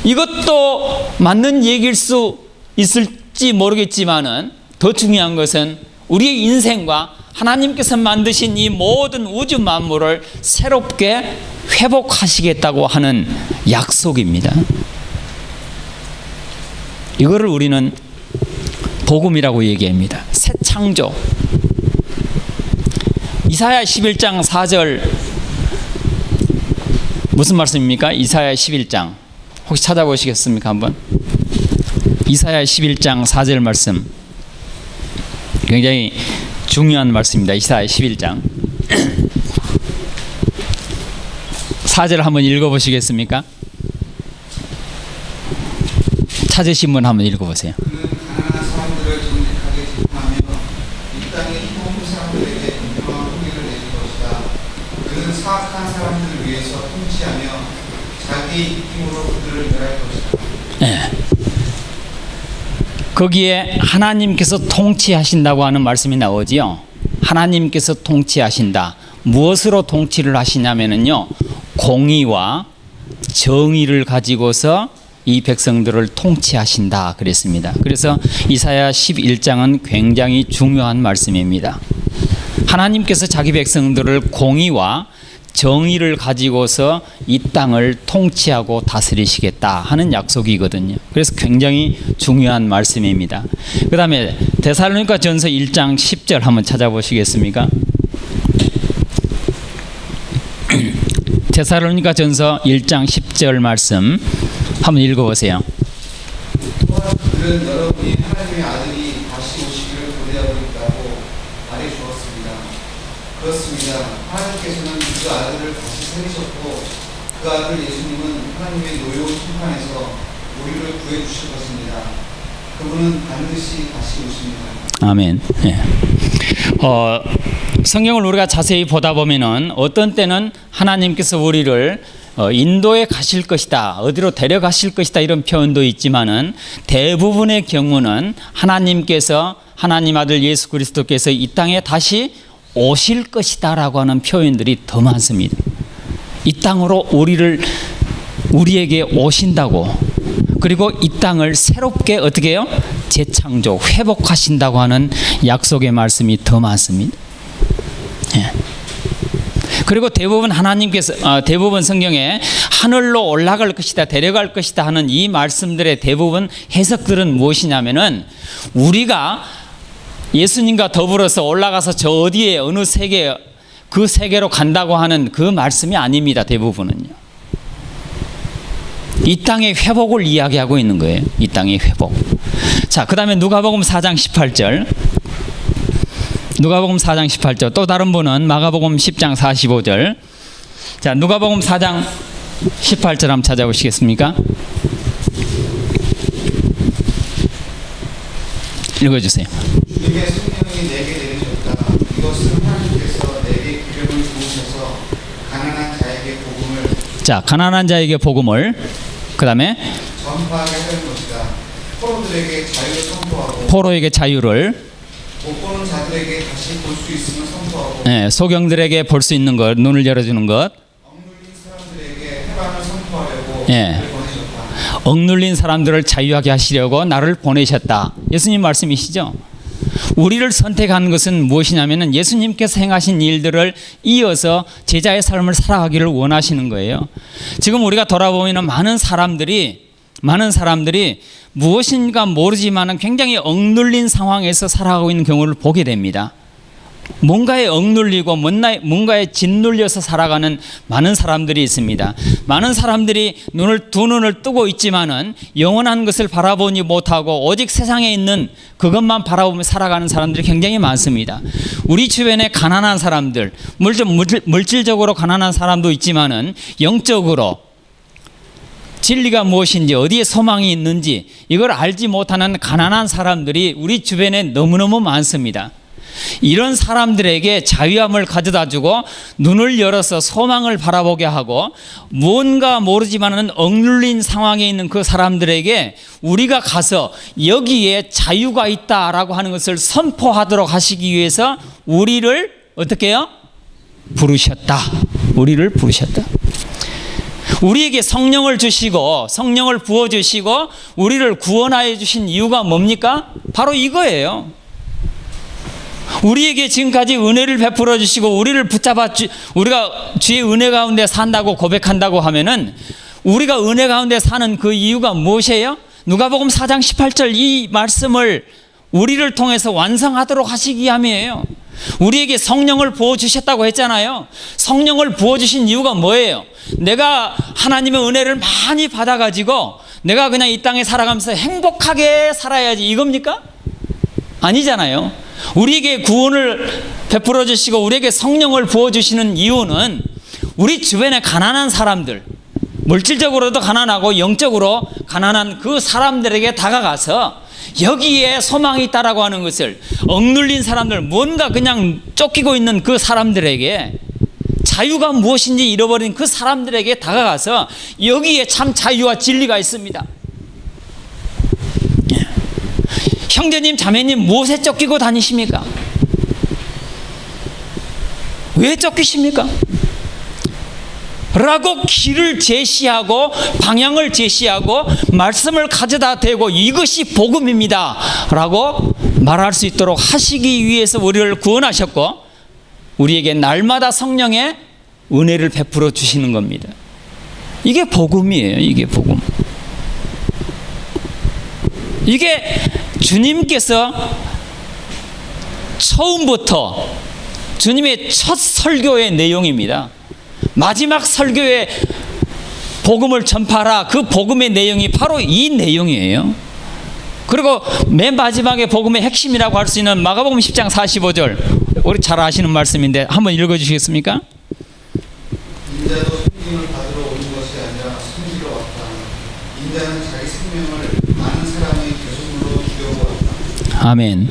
이것도 맞는 얘기일 수 있을지 모르겠지만은 더 중요한 것은 우리의 인생과 하나님께서 만드신 이 모든 우주 만물을 새롭게 회복하시겠다고 하는 약속입니다. 이거를 우리는 복음이라고 얘기합니다. 새 창조. 이사야 11장 4절 무슨 말씀입니까? 이사야 11장. 혹시 찾아보시겠습니까? 한번. 이사야 11장 4절 말씀. 굉장히 중요한 말씀입니다. 이사야 11장 4절 한번 읽어보시겠습니까? 찾으신 분 한번 읽어보세요. 그는 가난한 사람들을 정직하게 재판하며 이 땅의 힘없는 사람들에게 공평한 통일을 내릴 것이다. 그는 사악한 사람들을 위해서 통치하며 자기 힘으로 그들을 멸할 것이다. 네. 거기에 하나님께서 통치하신다고 하는 말씀이 나오지요. 하나님께서 통치하신다. 무엇으로 통치를 하시냐면요, 공의와 정의를 가지고서 이 백성들을 통치하신다 그랬습니다. 그래서 이사야 11장은 굉장히 중요한 말씀입니다. 하나님께서 자기 백성들을 공의와 정의를 가지고서 이 땅을 통치하고 다스리시겠다 하는 약속이거든요. 그래서 굉장히 중요한 말씀입니다. 그 다음에 데살로니가 전서 1장 10절 한번 찾아보시겠습니까? 데살로니가 전서 1장 10절 말씀 한번 읽어보세요. 또한 그들은 여러분이 하나님의 아들이 다시 오시기를 고대하고 있다고 말해주었습니다. 그렇습니다. 하나님께서는 그 아들을 다시 살리셨고 그 아들 예수님은 하나님의 노여운 심판에서 우리를 구해주실 것입니다. 그분은 반드시 다시 오십니다. 아멘. 네. 성경을 우리가 자세히 보다 보면은 어떤 때는 하나님께서 우리를 인도에 가실 것이다, 어디로 데려가실 것이다 이런 표현도 있지만은 대부분의 경우는 하나님께서 하나님 아들 예수 그리스도께서 이 땅에 다시 오실 것이다라고 하는 표현들이 더 많습니다. 이 땅으로 우리에게 오신다고, 그리고 이 땅을 새롭게 어떻게 해요? 재창조, 회복하신다고 하는 약속의 말씀이 더 많습니다. 예. 그리고 대부분 하나님께서 대부분 성경에 하늘로 올라갈 것이다, 데려갈 것이다 하는 이 말씀들의 대부분 해석들은 무엇이냐면은 우리가 예수님과 더불어서 올라가서 저 어디에 어느 세계, 그 세계로 간다고 하는 그 말씀이 아닙니다. 대부분은요. 이 땅의 회복을 이야기하고 있는 거예요. 이 땅의 회복. 자, 그 다음에 누가복음 4장 18절. 누가복음 4장 18절. 또 다른 분은 마가복음 10장 45절. 자, 누가복음 4장 18절 한번 찾아보시겠습니까? 읽어주세요. 주님의 성령이 내게 내리셨다. 이것은 하나님께서 내게 기름을 부으셔서 가난한 자에게 복음을, 자, 가난한 자에게 복음을, 그 다음에 전파하게 하는 것이다. 포로들에게 자유를 선포하고, 포로에게 자유를, 못 보는 자들에게 다시 볼 수 있음을 선포하고, 네, 소경들에게 볼 수 있는 것, 눈을 열어주는 것, 억눌린 사람들에게 해방을 선포하려고 예. 나를 보내셨다. 억눌린 사람들을 자유하게 하시려고 나를 보내셨다. 예수님 말씀이시죠? 우리를 선택한 것은 무엇이냐면은 예수님께서 행하신 일들을 이어서 제자의 삶을 살아가기를 원하시는 거예요. 지금 우리가 돌아보면 많은 사람들이 무엇인가 모르지만은 굉장히 억눌린 상황에서 살아가고 있는 경우를 보게 됩니다. 뭔가에 억눌리고 뭔가에 짓눌려서 살아가는 많은 사람들이 있습니다. 많은 사람들이 두 눈을 뜨고 있지만은 영원한 것을 바라보지 못하고 오직 세상에 있는 그것만 바라보며 살아가는 사람들이 굉장히 많습니다. 우리 주변에 가난한 사람들, 물질적으로 가난한 사람도 있지만은 영적으로 진리가 무엇인지, 어디에 소망이 있는지 이걸 알지 못하는 가난한 사람들이 우리 주변에 너무너무 많습니다. 이런 사람들에게 자유함을 가져다주고 눈을 열어서 소망을 바라보게 하고, 뭔가 모르지만은 억눌린 상황에 있는 그 사람들에게 우리가 가서 여기에 자유가 있다라고 하는 것을 선포하도록 하시기 위해서 우리를 어떻게 해요? 부르셨다. 우리를 부르셨다. 우리에게 성령을 주시고 성령을 부어주시고 우리를 구원하여 주신 이유가 뭡니까? 바로 이거예요. 우리에게 지금까지 은혜를 베풀어 주시고 우리를 붙잡아 우리가 주의 은혜 가운데 산다고 고백한다고 하면은 우리가 은혜 가운데 사는 그 이유가 무엇이에요? 누가복음 4장 18절 이 말씀을 우리를 통해서 완성하도록 하시기 위함이에요. 우리에게 성령을 부어주셨다고 했잖아요. 성령을 부어주신 이유가 뭐예요? 내가 하나님의 은혜를 많이 받아가지고 내가 그냥 이 땅에 살아가면서 행복하게 살아야지 이겁니까? 아니잖아요. 우리에게 구원을 베풀어 주시고 우리에게 성령을 부어주시는 이유는 우리 주변에 가난한 사람들, 물질적으로도 가난하고 영적으로 가난한 그 사람들에게 다가가서 여기에 소망이 있다라고 하는 것을, 억눌린 사람들, 뭔가 그냥 쫓기고 있는 그 사람들에게, 자유가 무엇인지 잃어버린 그 사람들에게 다가가서 여기에 참 자유와 진리가 있습니다. 형제님, 자매님, 무엇에 쫓기고 다니십니까? 왜 쫓기십니까? 라고 길을 제시하고 방향을 제시하고 말씀을 가져다 대고 이것이 복음입니다 라고 말할 수 있도록 하시기 위해서 우리를 구원하셨고 우리에게 날마다 성령의 은혜를 베풀어 주시는 겁니다. 이게 복음이에요. 이게 복음. 이게 주님께서 처음부터 주님의 첫 설교의 내용입니다. 마지막 설교에 복음을 전파하라, 그 복음의 내용이 바로 이 내용이에요. 그리고 맨 마지막에 복음의 핵심이라고 할 수 있는 마가복음 10장 45절, 우리 잘 아시는 말씀인데 한번 읽어주시겠습니까? 인자도 섬김을 받으러 온 것이 아니라 섬기러 왔다. 인자는 자기 생명을 많은 사람의 교훈으로 주려고 왔다. 아멘.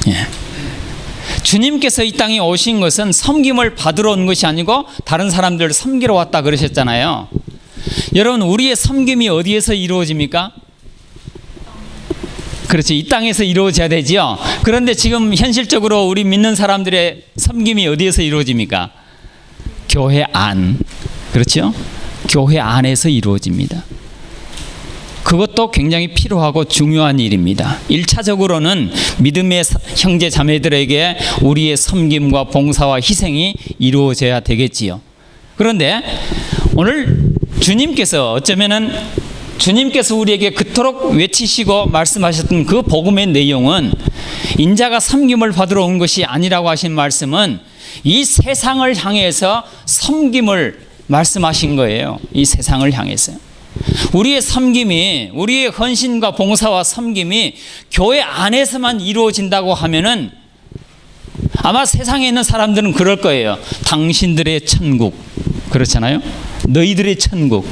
예. 주님께서 이 땅에 오신 것은 섬김을 받으러 온 것이 아니고 다른 사람들을 섬기러 왔다 그러셨잖아요. 여러분, 우리의 섬김이 어디에서 이루어집니까? 그렇죠. 이 땅에서 이루어져야 되죠. 그런데 지금 현실적으로 우리 믿는 사람들의 섬김이 어디에서 이루어집니까? 교회 안. 그렇죠? 교회 안에서 이루어집니다. 그것도 굉장히 필요하고 중요한 일입니다. 1차적으로는 믿음의 형제 자매들에게 우리의 섬김과 봉사와 희생이 이루어져야 되겠지요. 그런데 오늘 주님께서 어쩌면은 주님께서 우리에게 그토록 외치시고 말씀하셨던 그 복음의 내용은 인자가 섬김을 받으러 온 것이 아니라고 하신 말씀은 이 세상을 향해서 섬김을 말씀하신 거예요. 이 세상을 향해서. 우리의 섬김이, 우리의 헌신과 봉사와 섬김이 교회 안에서만 이루어진다고 하면은 아마 세상에 있는 사람들은 그럴 거예요. 당신들의 천국. 그렇잖아요. 너희들의 천국.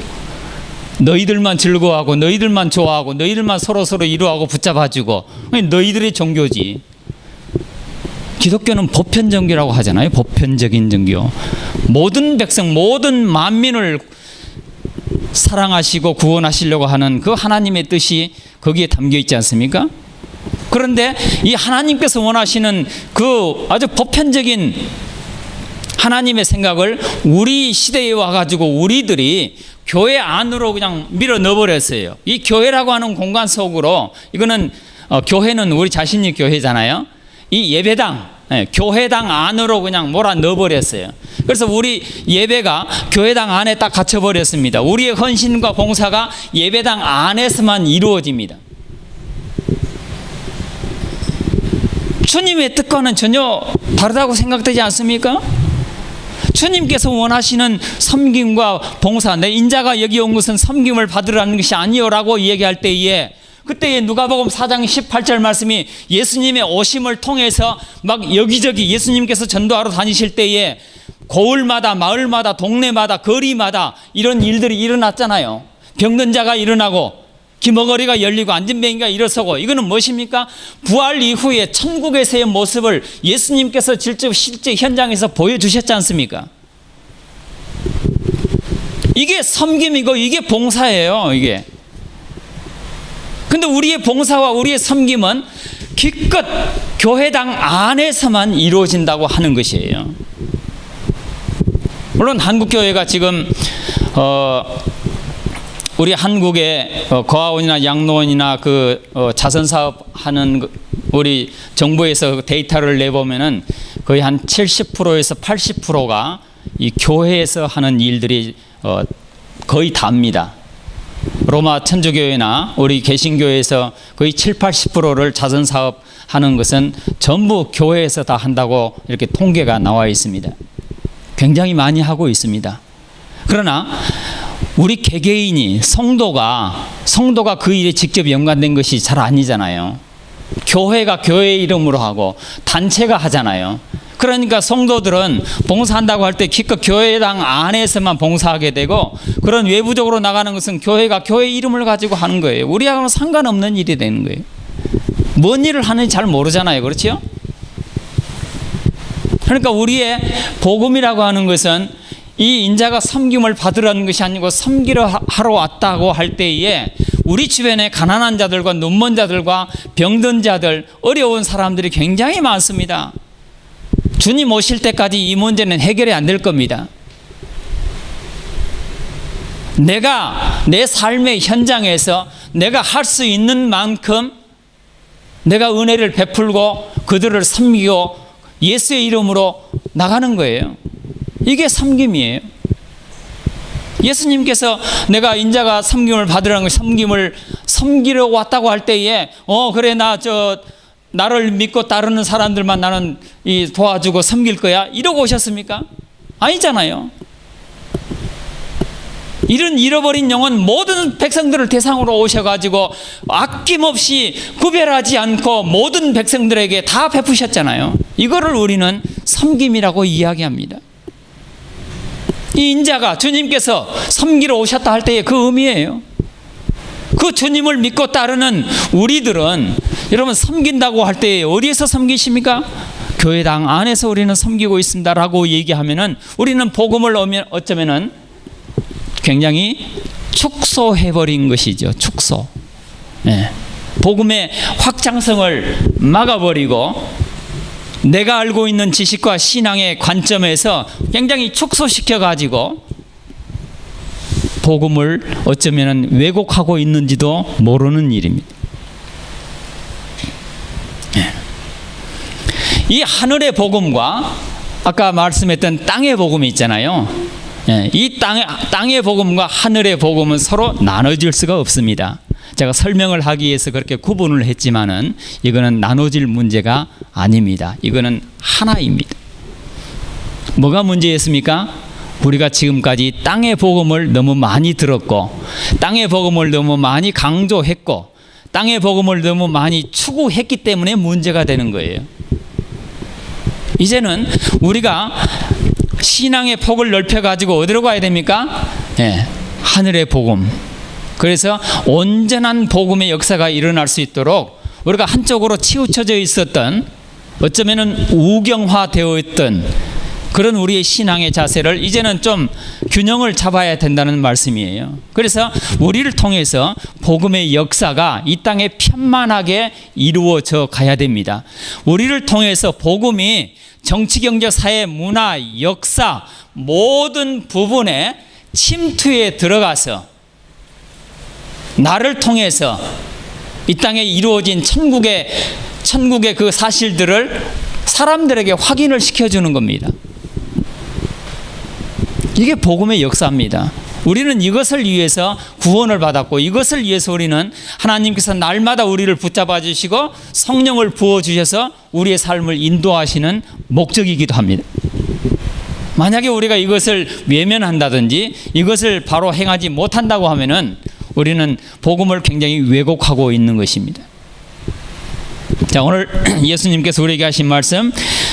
너희들만 즐거워하고 너희들만 좋아하고 너희들만 서로서로 이루하고 붙잡아주고 너희들의 종교지. 기독교는 보편종교라고 하잖아요. 보편적인 종교. 모든 백성, 모든 만민을 사랑하시고 구원하시려고 하는 그 하나님의 뜻이 거기에 담겨 있지 않습니까? 그런데 이 하나님께서 원하시는 그 아주 보편적인 하나님의 생각을 우리 시대에 와가지고 우리들이 교회 안으로 그냥 밀어 넣어버렸어요. 이 교회라고 하는 공간 속으로, 이거는 교회는 우리 자신이 교회잖아요. 이 예배당, 교회당 안으로 그냥 몰아 넣어버렸어요. 그래서 우리 예배가 교회당 안에 딱 갇혀버렸습니다. 우리의 헌신과 봉사가 예배당 안에서만 이루어집니다. 주님의 뜻과는 전혀 다르다고 생각되지 않습니까? 주님께서 원하시는 섬김과 봉사, 내 인자가 여기 온 것은 섬김을 받으라는 것이 아니요라고 얘기할 때에, 그때에 누가복음 4장 18절 말씀이 예수님의 오심을 통해서 막 여기저기 예수님께서 전도하러 다니실 때에 고을마다 마을마다 동네마다 거리마다 이런 일들이 일어났잖아요. 병든 자가 일어나고 기머거리가 열리고 안진뱅이가 일어서고, 이거는 무엇입니까? 부활 이후에 천국에서의 모습을 예수님께서 직접 실제 현장에서 보여주셨지 않습니까? 이게 섬김이고 이게 봉사예요. 이게. 근데 우리의 봉사와 우리의 섬김은 기껏 교회당 안에서만 이루어진다고 하는 것이에요. 물론 한국교회가 지금 우리 한국의 거아원이나 양로원이나 그 자선사업 하는 우리 정부에서 데이터를 내보면은 거의 한 70%에서 80%가 이 교회에서 하는 일들이 거의 다입니다. 로마 천주교회나 우리 개신교회에서 거의 7~80%를 자선사업 하는 것은 전부 교회에서 다 한다고 이렇게 통계가 나와 있습니다. 굉장히 많이 하고 있습니다. 그러나 우리 개개인이 성도가 그 일에 직접 연관된 것이 잘 아니잖아요. 교회가 교회 이름으로 하고 단체가 하잖아요. 그러니까 성도들은 봉사한다고 할 때 기껏 교회당 안에서만 봉사하게 되고, 그런 외부적으로 나가는 것은 교회가 교회 이름을 가지고 하는 거예요. 우리하고는 상관없는 일이 되는 거예요. 뭔 일을 하는지 잘 모르잖아요. 그렇죠? 그러니까 우리의 복음이라고 하는 것은 이 인자가 섬김을 받으라는 것이 아니고 섬기러 하러 왔다고 할 때에 우리 주변에 가난한 자들과 눈먼 자들과 병든 자들, 어려운 사람들이 굉장히 많습니다. 주님 오실 때까지 이 문제는 해결이 안 될 겁니다. 내가 내 삶의 현장에서 내가 할 수 있는 만큼 내가 은혜를 베풀고 그들을 섬기고 예수의 이름으로 나가는 거예요. 이게 섬김이에요. 예수님께서 내가 인자가 섬김을 받으라는 걸 섬기러 왔다고 할 때에 그래 나를 믿고 따르는 사람들만 나는 도와주고 섬길 거야 이러고 오셨습니까? 아니잖아요. 이런 잃어버린 영혼 모든 백성들을 대상으로 오셔가지고 아낌없이 구별하지 않고 모든 백성들에게 다 베푸셨잖아요. 이거를 우리는 섬김이라고 이야기합니다. 이 인자가 주님께서 섬기러 오셨다 할 때의 그 의미예요. 그 주님을 믿고 따르는 우리들은 여러분 섬긴다고 할 때 어디에서 섬기십니까? 교회당 안에서 우리는 섬기고 있습니다라고 얘기하면은 우리는 복음을 어쩌면은 굉장히 축소해버린 것이죠. 축소. 네. 복음의 확장성을 막아버리고 내가 알고 있는 지식과 신앙의 관점에서 굉장히 축소시켜가지고 복음을 어쩌면 왜곡하고 있는지도 모르는 일입니다. 이 하늘의 복음과 아까 말씀했던 땅의 복음이 있잖아요. 이 땅의 복음과 하늘의 복음은 서로 나눠질 수가 없습니다. 제가 설명을 하기 위해서 그렇게 구분을 했지만은 이거는 나눠질 문제가 아닙니다. 이거는 하나입니다. 뭐가 문제였습니까? 우리가 지금까지 땅의 복음을 너무 많이 들었고 땅의 복음을 너무 많이 강조했고 땅의 복음을 너무 많이 추구했기 때문에 문제가 되는 거예요. 이제는 우리가 신앙의 폭을 넓혀가지고 어디로 가야 됩니까? 하늘의 복음. 그래서 온전한 복음의 역사가 일어날 수 있도록 우리가 한쪽으로 치우쳐져 있었던 어쩌면 우경화되어 있던 그런 우리의 신앙의 자세를 이제는 좀 균형을 잡아야 된다는 말씀이에요. 그래서 우리를 통해서 복음의 역사가 이 땅에 편만하게 이루어져 가야 됩니다. 우리를 통해서 복음이 정치, 경제, 사회, 문화, 역사 모든 부분에 침투에 들어가서 나를 통해서 이 땅에 이루어진 천국의 그 사실들을 사람들에게 확인을 시켜주는 겁니다. 이게 복음의 역사입니다. 우리는 이것을 위해서 구원을 받았고 이것을 위해서 우리는 하나님께서 날마다 우리를 붙잡아 주시고 성령을 부어주셔서 우리의 삶을 인도하시는 목적이기도 합니다. 만약에 우리가 이것을 외면한다든지 이것을 바로 행하지 못한다고 하면은 우리는 복음을 굉장히 왜곡하고 있는 것입니다. 자, 오늘 예수님께서 우리에게 하신 말씀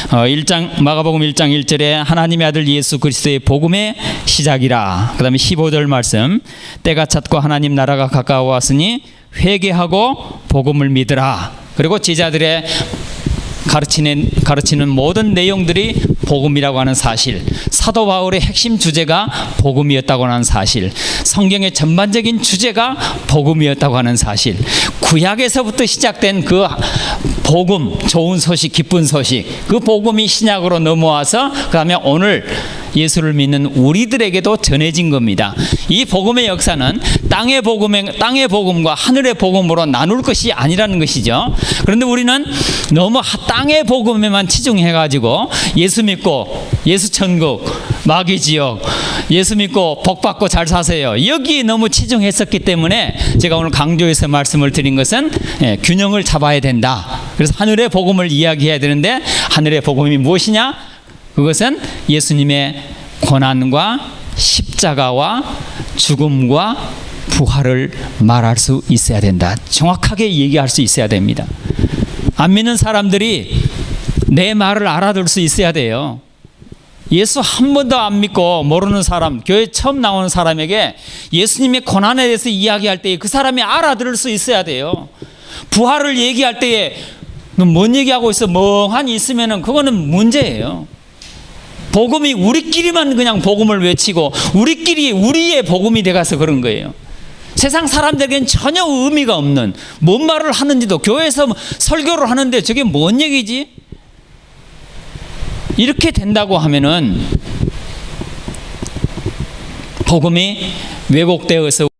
1장 마가복음 1장 1절에 하나님의 아들 예수 그리스도의 복음의 시작이라. 그 다음에 15절 말씀 때가 찼고 하나님 나라가 가까워왔으니 회개하고 복음을 믿으라. 그리고 제자들의 가르치는 모든 내용들이 복음이라고 하는 사실, 사도 바울의 핵심 주제가 복음이었다고 하는 사실, 성경의 전반적인 주제가 복음이었다고 하는 사실, 구약에서부터 시작된 그 복음, 좋은 소식, 기쁜 소식, 그 복음이 신약으로 넘어와서 그 다음에 오늘 예수를 믿는 우리들에게도 전해진 겁니다. 이 복음의 역사는 땅의 복음과 하늘의 복음으로 나눌 것이 아니라는 것이죠. 그런데 우리는 너무 땅의 복음에만 치중해가지고 예수 믿고 예수 천국, 마귀 지옥 예수 믿고 복 받고 잘 사세요. 여기 너무 치중했었기 때문에 제가 오늘 강조해서 말씀을 드린 것은 균형을 잡아야 된다. 그래서 하늘의 복음을 이야기해야 되는데 하늘의 복음이 무엇이냐? 그것은 예수님의 고난과 십자가와 죽음과 부활을 말할 수 있어야 된다. 정확하게 얘기할 수 있어야 됩니다. 안 믿는 사람들이 내 말을 알아들 수 있어야 돼요. 예수 한 번도 안 믿고 모르는 사람, 교회 처음 나오는 사람에게 예수님의 고난에 대해서 이야기할 때에 그 사람이 알아들을 수 있어야 돼요. 부활을 얘기할 때에 뭔 얘기하고 있어 멍하니 있으면은 그거는 문제예요. 복음이 우리끼리만 그냥 복음을 외치고 우리끼리 우리의 복음이 돼가서 그런 거예요. 세상 사람들에겐 전혀 의미가 없는 뭔 말을 하는지도 교회에서 설교를 하는데 저게 뭔 얘기지? 이렇게 된다고 하면은 복음이 왜곡되어서